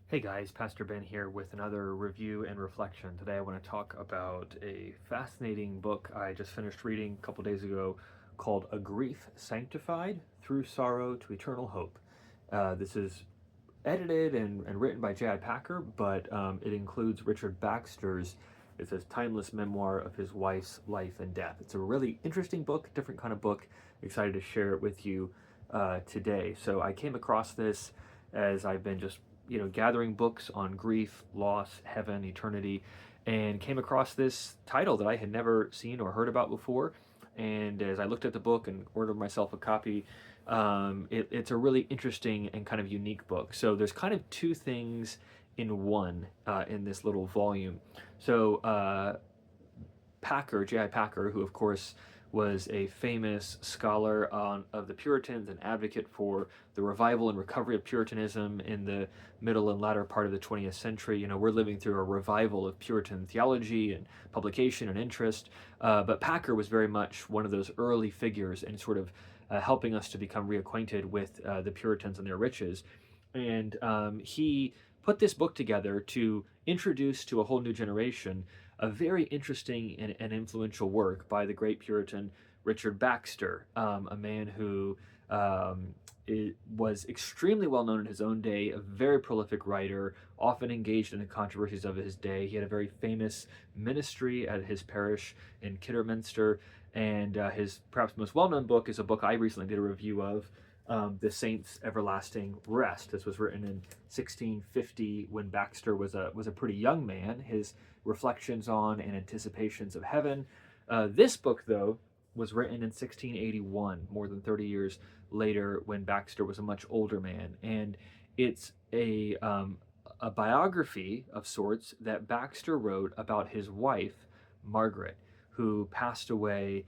Hey guys, Pastor Ben here with another review and reflection. Today I want to talk about a fascinating book I just finished reading a couple days ago called A Grief Sanctified Through Sorrow to Eternal Hope. This is edited and written by J.I. Packer, but it includes Richard Baxter's, it says, timeless memoir of his wife's life and death. It's a really interesting book, different kind of book. Excited to share it with you today. So I came across this as I've been just gathering books on grief, loss, heaven, eternity, and came across this title that I had never seen or heard about before. And as I looked at the book and ordered myself a copy, it's a really interesting and kind of unique book. So there's kind of two things in one in this little volume. So Packer, J.I. Packer, who of course was a famous scholar of the Puritans and advocate for the revival and recovery of Puritanism in the middle and latter part of the 20th century. We're living through a revival of Puritan theology and publication and interest. But Packer was very much one of those early figures in sort of helping us to become reacquainted with the Puritans and their riches. And he put this book together to introduce to a whole new generation a very interesting and influential work by the great Puritan Richard Baxter, a man who was extremely well known in his own day, a very prolific writer, often engaged in the controversies of his day. He had a very famous ministry at his parish in Kidderminster, and his perhaps most well-known book is a book I recently did a review of, The Saints' Everlasting Rest. This was written in 1650 when Baxter was a pretty young man. His reflections on and anticipations of heaven. This book, though, was written in 1681, more than 30 years later, when Baxter was a much older man, and it's a biography of sorts that Baxter wrote about his wife, Margaret, who passed away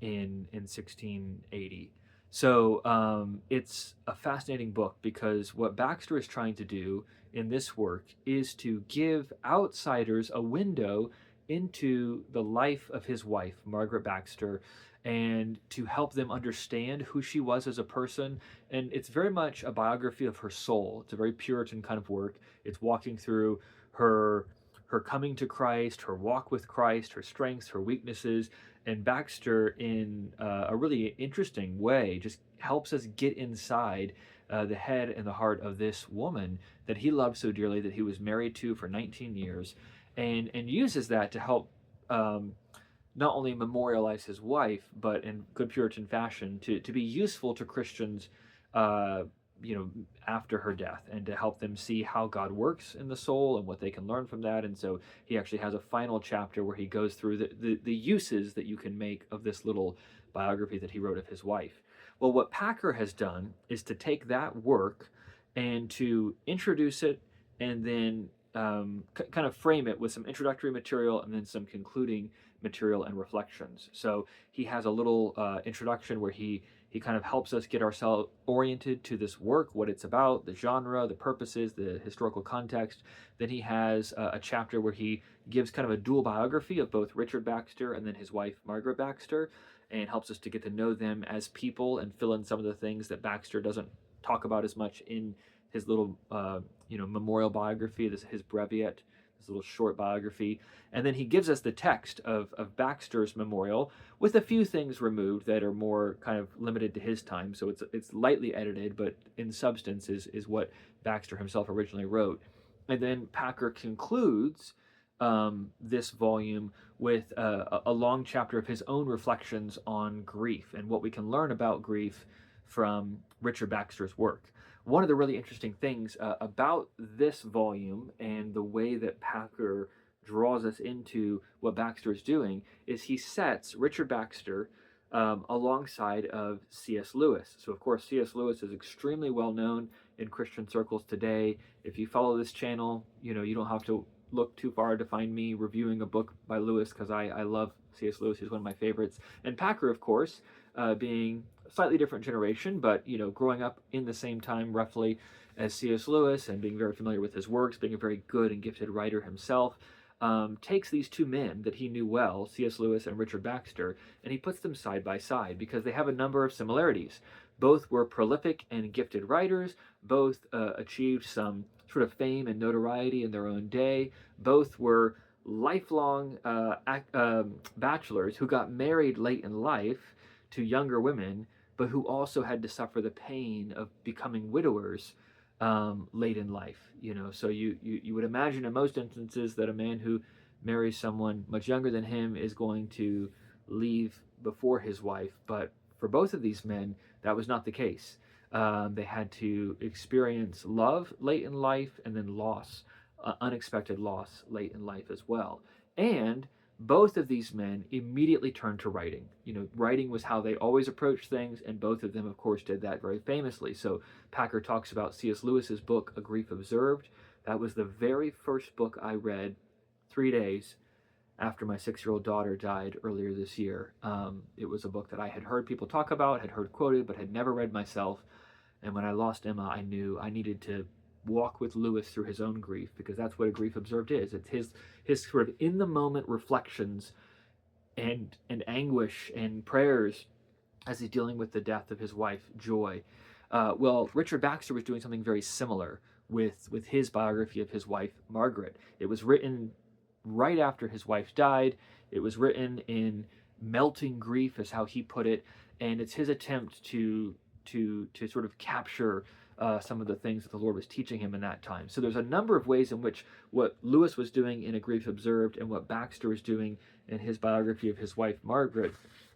in 1680. So it's a fascinating book because what Baxter is trying to do in this work is to give outsiders a window into the life of his wife, Margaret Baxter, and to help them understand who she was as a person. And it's very much a biography of her soul. It's a very Puritan kind of work. It's walking through her coming to Christ, her walk with Christ, her strengths, her weaknesses, and Baxter, in a really interesting way, just helps us get inside the head and the heart of this woman that he loved so dearly, that he was married to for 19 years, and uses that to help not only memorialize his wife, but in good Puritan fashion, to be useful to Christians, uh, after her death, and to help them see how God works in the soul and what they can learn from that. And so he actually has a final chapter where he goes through the uses that you can make of this little biography that he wrote of his wife. Well, what Packer has done is to take that work and to introduce it, and then kind of frame it with some introductory material and then some concluding material and reflections. So he has a little introduction where he kind of helps us get ourselves oriented to this work, what it's about, the genre, the purposes, the historical context. Then he has a chapter where he gives kind of a dual biography of both Richard Baxter and then his wife, Margaret Baxter, and helps us to get to know them as people and fill in some of the things that Baxter doesn't talk about as much in his little memorial biography, his breviate, this little short biography. And then he gives us the text of Baxter's memorial with a few things removed that are more kind of limited to his time. So it's lightly edited, but in substance is what Baxter himself originally wrote. And then Packer concludes this volume with a long chapter of his own reflections on grief and what we can learn about grief from Richard Baxter's work. One of the really interesting things about this volume and the way that Packer draws us into what Baxter is doing is he sets Richard Baxter alongside of C.S. Lewis. So, of course, C.S. Lewis is extremely well known in Christian circles today. If you follow this channel, you don't have to look too far to find me reviewing a book by Lewis, because I love C.S. Lewis. He's one of my favorites. And Packer, of course, being a slightly different generation, but growing up in the same time roughly as C.S. Lewis and being very familiar with his works, being a very good and gifted writer himself, takes these two men that he knew well, C.S. Lewis and Richard Baxter, and he puts them side by side because they have a number of similarities. Both were prolific and gifted writers. Both achieved some sort of fame and notoriety in their own day. Both were lifelong bachelors who got married late in life to younger women, but who also had to suffer the pain of becoming widowers late in life. So you would imagine in most instances that a man who marries someone much younger than him is going to leave before his wife, but for both of these men, that was not the case. They had to experience love late in life and then loss, unexpected loss late in life as well. And both of these men immediately turned to writing. Writing was how they always approached things, and both of them, of course, did that very famously. So Packer talks about C.S. Lewis's book, A Grief Observed. That was the very first book I read 3 days after my 6-year-old daughter died earlier this year. It was a book that I had heard people talk about, had heard quoted, but had never read myself. And when I lost Emma, I knew I needed to walk with Lewis through his own grief, because that's what A Grief Observed is. It's his sort of in the moment reflections and anguish and prayers as he's dealing with the death of his wife Joy. Well, Richard Baxter was doing something very similar with his biography of his wife Margaret. It was written right after his wife died. It was written in melting grief, is how he put it, and it's his attempt to sort of capture some of the things that the Lord was teaching him in that time. So there's a number of ways in which what Lewis was doing in A Grief Observed and what Baxter was doing in his biography of his wife Margaret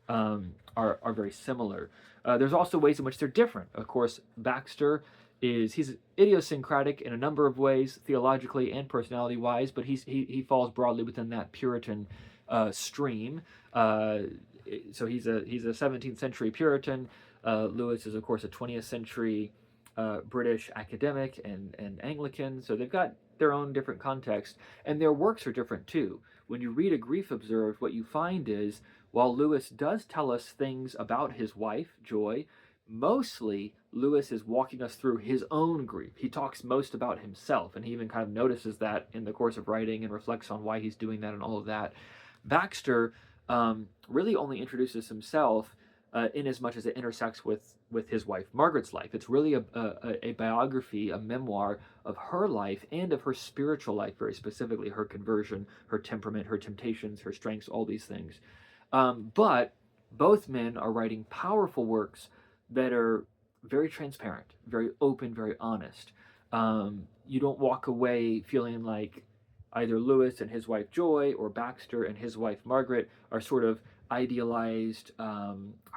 are very similar. There's also ways in which they're different. Of course, Baxter he's idiosyncratic in a number of ways, theologically and personality-wise, but he falls broadly within that Puritan stream. So he's a 17th century Puritan. Lewis is, of course, a 20th century British academic and Anglican, so they've got their own different context, and their works are different too. When you read A Grief Observed, what you find is, while Lewis does tell us things about his wife, Joy, mostly Lewis is walking us through his own grief. He talks most about himself, and he even kind of notices that in the course of writing and reflects on why he's doing that and all of that. Baxter really only introduces himself in as much as it intersects with his wife Margaret's life. It's really a biography, a memoir of her life and of her spiritual life, very specifically her conversion, her temperament, her temptations, her strengths, all these things. But both men are writing powerful works that are very transparent, very open, very honest. You don't walk away feeling like either Lewis and his wife Joy or Baxter and his wife Margaret are sort of idealized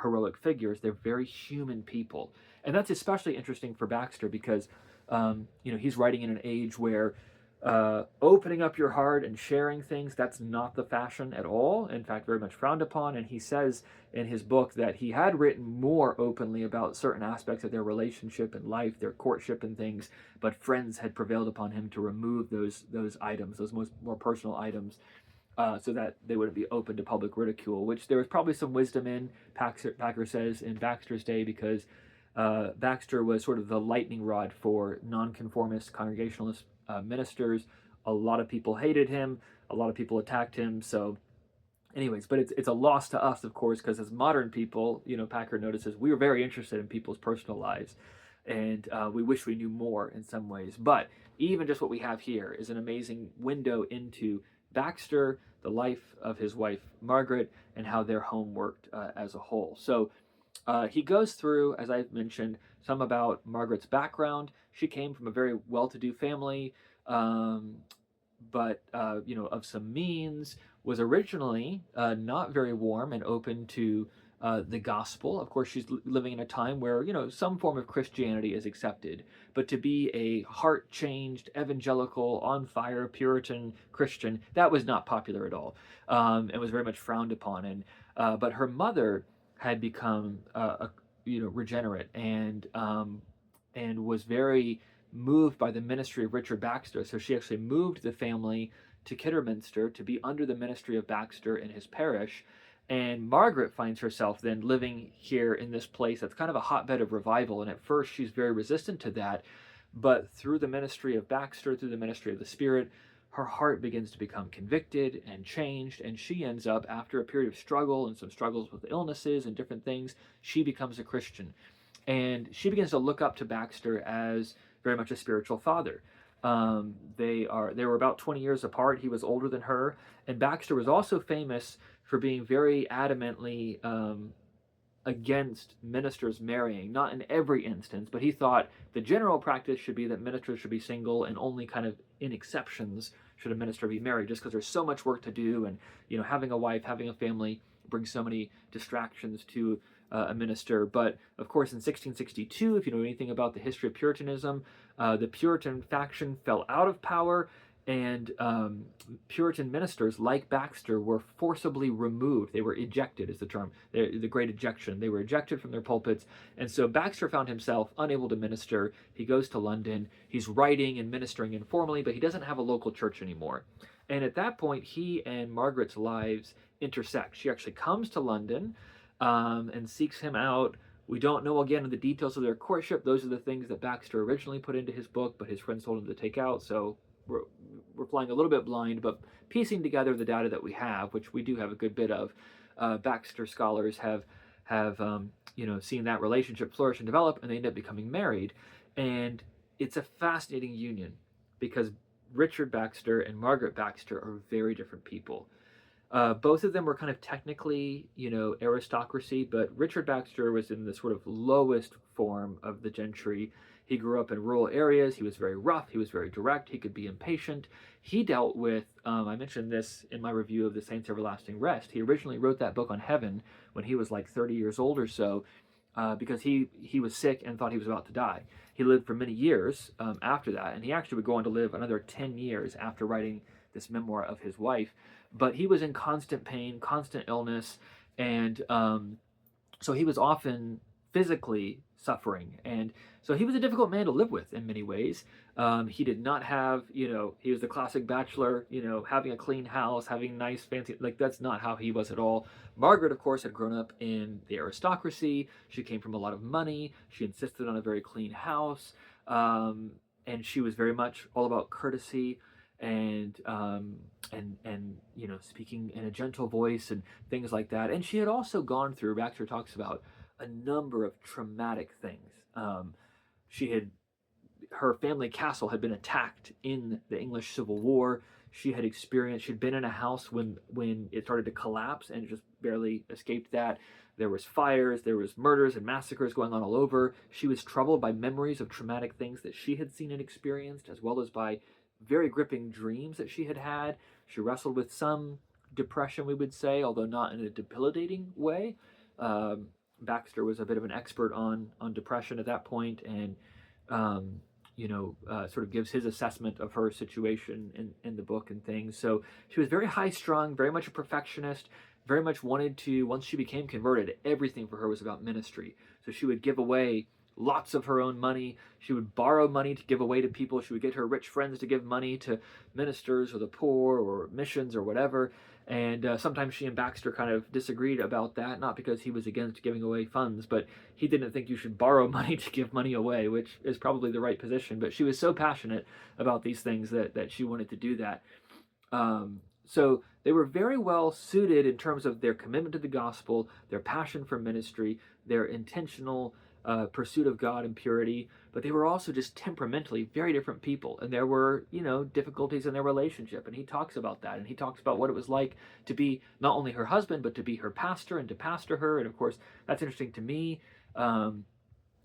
heroic figures. They're very human people, and that's especially interesting for Baxter because he's writing in an age where opening up your heart and sharing things, that's not the fashion at all. In fact, very much frowned upon. And he says in his book that he had written more openly about certain aspects of their relationship and life, their courtship and things, but friends had prevailed upon him to remove those items, those more personal items, so that they wouldn't be open to public ridicule, which there was probably some wisdom in, Packer says, in Baxter's day, because Baxter was sort of the lightning rod for nonconformist Congregationalist ministers. A lot of people hated him. A lot of people attacked him. So anyways, but it's a loss to us, of course, because as modern people, Packer notices we were very interested in people's personal lives, and we wish we knew more in some ways. But even just what we have here is an amazing window into Baxter, the life of his wife Margaret, and how their home worked as a whole. So he goes through, as I've mentioned, some about Margaret's background. She came from a very well-to-do family, but of some means, was originally not very warm and open to the gospel. Of course, she's living in a time where, some form of Christianity is accepted, but to be a heart-changed, evangelical, on-fire, Puritan Christian, that was not popular at all, and was very much frowned upon. But her mother had become, regenerate and was very moved by the ministry of Richard Baxter. So she actually moved the family to Kidderminster to be under the ministry of Baxter in his parish. And Margaret finds herself then living here in this place that's kind of a hotbed of revival. And at first she's very resistant to that. But through the ministry of Baxter, through the ministry of the Spirit, her heart begins to become convicted and changed. And she ends up, after a period of struggle and some struggles with illnesses and different things, she becomes a Christian. And she begins to look up to Baxter as very much a spiritual father. They were about 20 years apart. He was older than her, and Baxter was also famous for being very adamantly against ministers marrying. Not in every instance, but he thought the general practice should be that ministers should be single, and only kind of in exceptions should a minister be married, just because there's so much work to do, and having a wife, having a family brings so many distractions to a minister. But of course, in 1662, if you know anything about the history of Puritanism, the Puritan faction fell out of power, and Puritan ministers like Baxter were forcibly removed. They were ejected, is the term, the Great Ejection. They were ejected from their pulpits, and so Baxter found himself unable to minister. He goes to London. He's writing and ministering informally, but he doesn't have a local church anymore. And at that point, he and Margaret's lives intersect. She actually comes to London and seeks him out. We don't know again the details of their courtship. Those are the things that Baxter originally put into his book, but his friends told him to take out. So we're flying a little bit blind, but piecing together the data that we have, which we do have a good bit of, Baxter scholars have seen that relationship flourish and develop, and they end up becoming married. And it's a fascinating union because Richard Baxter and Margaret Baxter are very different people. Both of them were kind of technically, aristocracy, but Richard Baxter was in the sort of lowest form of the gentry. He grew up in rural areas. He was very rough. He was very direct. He could be impatient. He dealt with, I mentioned this in my review of The Saints' Everlasting Rest. He originally wrote that book on heaven when he was like 30 years old or so, because he was sick and thought he was about to die. He lived for many years after that, and he actually would go on to live another 10 years after writing this memoir of his wife. But he was in constant pain, constant illness, and so he was often physically suffering. And so he was a difficult man to live with in many ways. He did not have, he was the classic bachelor, having a clean house, having nice, fancy, like that's not how he was at all. Margaret, of course, had grown up in the aristocracy. She came from a lot of money. She insisted on a very clean house. And she was very much all about courtesy and speaking in a gentle voice and things like that. And she had also gone through, Baxter talks about, a number of traumatic things. Her family castle had been attacked in the English Civil War. She'd been in a house when it started to collapse and just barely escaped that. There was fires, there was murders and massacres going on all over. She was troubled by memories of traumatic things that she had seen and experienced, as well as by very gripping dreams that she had had. She wrestled with some depression, we would say, although not in a debilitating way. Baxter was a bit of an expert on depression at that point, and sort of gives his assessment of her situation in the book and things. So she was very high strung, very much a perfectionist, very much wanted to, once she became converted, everything for her was about ministry. So she would give away lots of her own money. She would borrow money to give away to people. She would get her rich friends to give money to ministers or the poor or missions or whatever. And sometimes she and Baxter kind of disagreed about that, not because he was against giving away funds, but he didn't think you should borrow money to give money away, which is probably the right position. But she was so passionate about these things that she wanted to do that. So they were very well suited in terms of their commitment to the gospel, their passion for ministry, their intentional pursuit of God and purity, but they were also just temperamentally very different people. And there were, difficulties in their relationship. And he talks about that. And he talks about what it was like to be not only her husband, but to be her pastor and to pastor her. And of course, that's interesting to me. I'm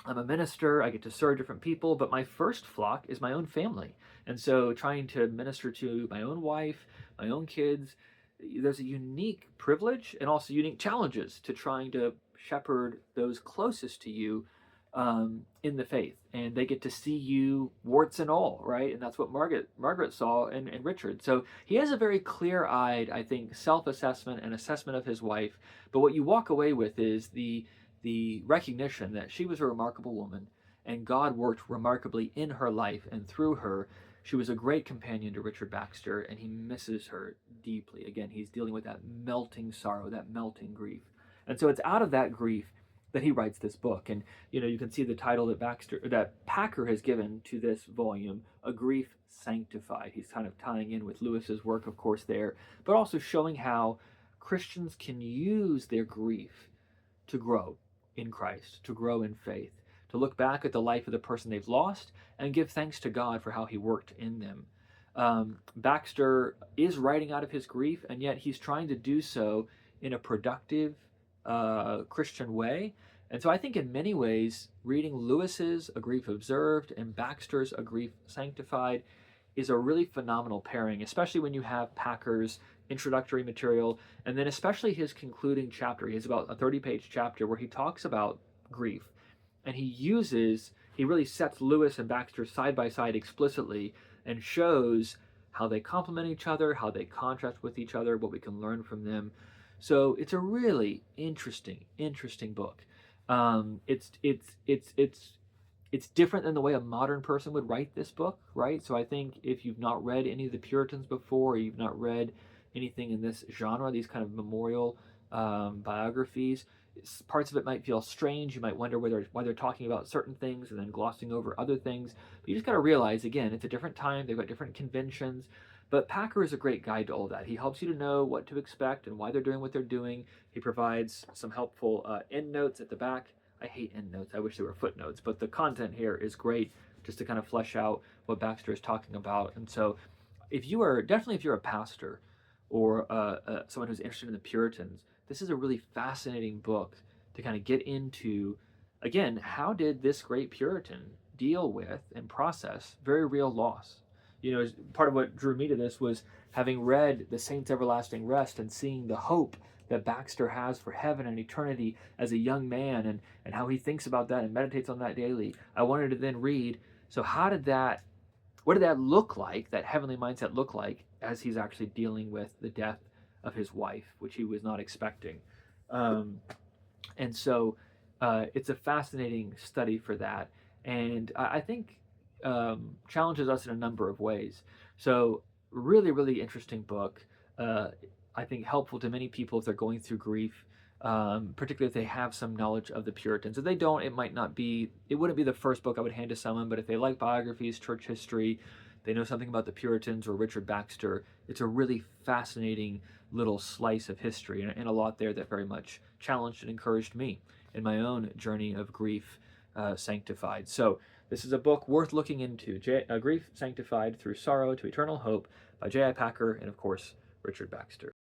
a minister. I get to serve different people, but my first flock is my own family. And so trying to minister to my own wife, my own kids, there's a unique privilege and also unique challenges to trying to shepherd those closest to you in the faith, and they get to see you warts and all, right? And that's what Margaret saw in Richard. So he has a very clear-eyed, I think, self-assessment and assessment of his wife. But what you walk away with is the recognition that she was a remarkable woman, and God worked remarkably in her life and through her. She was a great companion to Richard Baxter, and he misses her deeply. Again, he's dealing with that melting sorrow, that melting grief. And so it's out of that grief that he writes this book. And you can see the title that Packer has given to this volume, A Grief Sanctified. He's kind of tying in with Lewis's work, of course, there, but also showing how Christians can use their grief to grow in Christ, to grow in faith, to to look back at the life of the person they've lost and give thanks to God for how he worked in them. Baxter is writing out of his grief, and yet he's trying to do so in a productive Christian way. And so I think in many ways, reading Lewis's A Grief Observed and Baxter's A Grief Sanctified is a really phenomenal pairing, especially when you have Packer's introductory material, and then especially his concluding chapter. He has about a 30-page chapter where he talks about grief, and he really sets Lewis and Baxter side by side explicitly and shows how they complement each other, how they contrast with each other, what we can learn from them. So it's a really interesting book. It's different than the way a modern person would write this book, right? So I think if you've not read any of the Puritans before, or you've not read anything in this genre, these kind of memorial biographies, parts of it might feel strange. You might wonder why they're talking about certain things and then glossing over other things. But you just got to realize, again, it's a different time. They've got different conventions. But Packer is a great guide to all that. He helps you to know what to expect and why they're doing what they're doing. He provides some helpful endnotes at the back. I hate endnotes. I wish they were footnotes. But the content here is great just to kind of flesh out what Baxter is talking about. And so if you're a pastor or someone who's interested in the Puritans, this is a really fascinating book to kind of get into, again, how did this great Puritan deal with and process very real loss? Part of what drew me to this was having read The Saints' Everlasting Rest and seeing the hope that Baxter has for heaven and eternity as a young man, and how he thinks about that and meditates on that daily. I wanted to then read, so what did that look like, that heavenly mindset look like, as he's actually dealing with the death of his wife, which he was not expecting. And so it's a fascinating study for that. And I think challenges us in a number of ways. So really interesting book. I think helpful to many people if they're going through grief, particularly if they have some knowledge of the Puritans. If they don't, it wouldn't be the first book I would hand to someone, but if they like biographies, church history, they know something about the Puritans or Richard Baxter, it's a really fascinating little slice of history, and a lot there that very much challenged and encouraged me in my own journey of grief sanctified. So this is a book worth looking into, Grief Sanctified Through Sorrow to Eternal Hope by J.I. Packer and, of course, Richard Baxter.